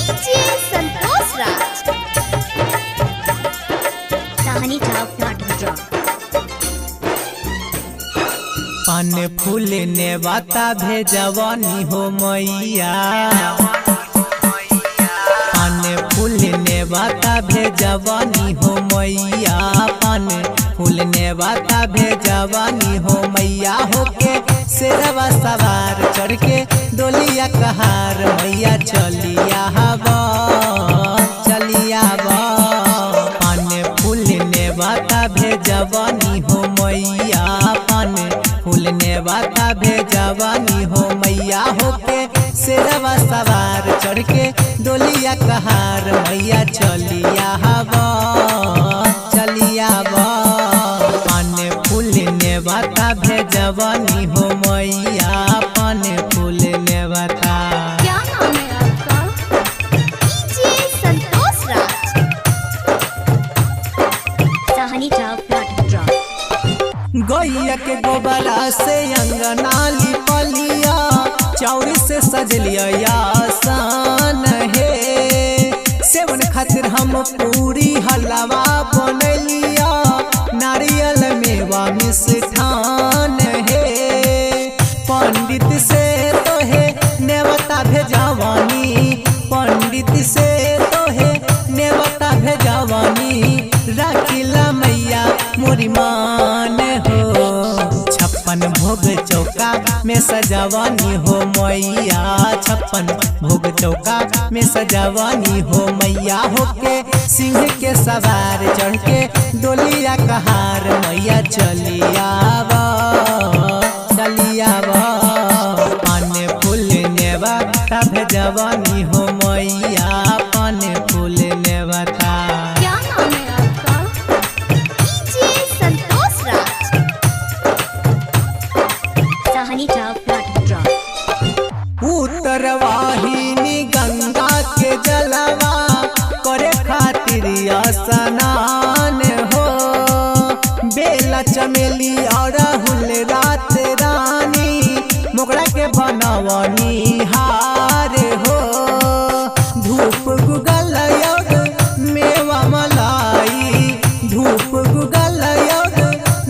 DJ Santosh राज कहानी पान फूल ने बाता भेजवानी हो मैया, पान फूल ने बाता भेजवानी हो मैया, पान फूल ने बाता भेजवानी हो मैया। होके शेरवा सवार चढ़ के डोलिया कहार मैया चलिया हवा चलिया बा। पान फूल ने बाता भेजवानी हो मैया, पान फूल ने बाता भेजवानी हो मैया। होके शेरवा सवार चढ़ के डोलिया कहार मैया चलिया हवा चलिया बा। पान फूल ने बाता भेजवानी हो मैया, पान फूल ने बाता। क्या नाम है आपका? डीजे संतोष राज कहानी गैया के गोबरा से अंगना लिपलिया, चौरी से सजलिया आसान है। सेवन खातिर हम पूरी हलवा बनलिया, नारियल मेवा मिष्ठान है। पंडित से तो है नेवता भेजवानी, पंडित से तो है नेवता भेजवानी। राखिला मैया मोरी मान हो, 56 भोग चौका में सजावानी हो मैया, 56 भोग चौका में सजावानी हो मैया। होके सिंह के सवार चढ़ के डोलिया कहार मैया चलिया बा चलिया बा। पान फूल ने बाता भेजवानी हो मैया, पान फूल ने बाता। क्या नाम है आपका? डीजे संतोष राज कहानी उत्तरवाहिनी गंगा के जलवा करे खातिर स्नान हो। बेला चमेली और हुल रात रानी मोगरा के बनवनी हार हो। धूप गुगल मेवा मलाई, धूप गुगल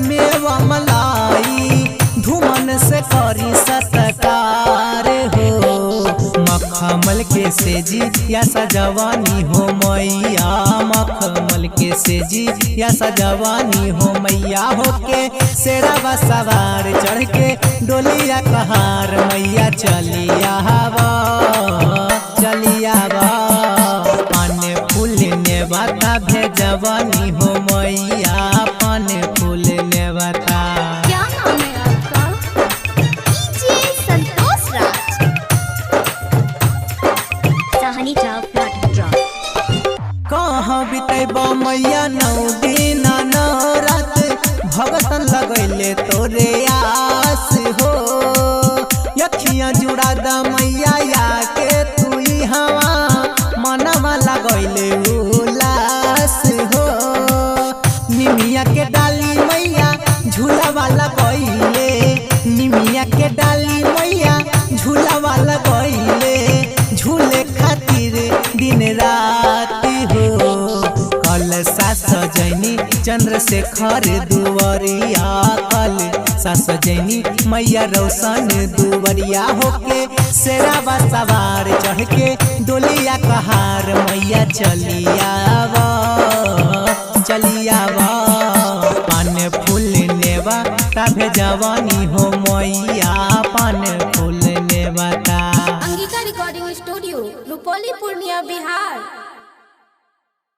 मेवा मलाई, धूमन से करी सत्कार हो। मखमल के सेजी या सजवानी हो मैया, मखमल के सेजी या सजवानी हो मैया। होके शेरवा सवार चढ़ के डोलिया कहार मैया चलिया हवा चलिया बा। पान फूल ने बाता भेजवानी हो मैया, पान फूल ने बाता। क्या नाम है आपका? डीजे संतोष राज कहानी कहाँ बितेबा मैया 9 दिन 9 रात, भगतन लगैले तोरे आस हो। यखियाँ जुड़ा द मैया या के तुई हवा, मनवा लगैले उलास हो। निमिया के डाली मैया झूलावा लगैले, निमिया के डाली मैया झूलावा लगैले, झूले खातिर दिन रात हो। कल सजनी चंद्रशेखर दुवरिया, कल सजनी मैया रोशन दुवरिया। होके शेरवा सवार चढ़ के डोलिया कहार मैया चलिया बा चलिया बा। पान फूल ने बाता भेजवानी हो मैया, पान फूल ने बाता। Angika recording studio Rupauli Purnia Bihar.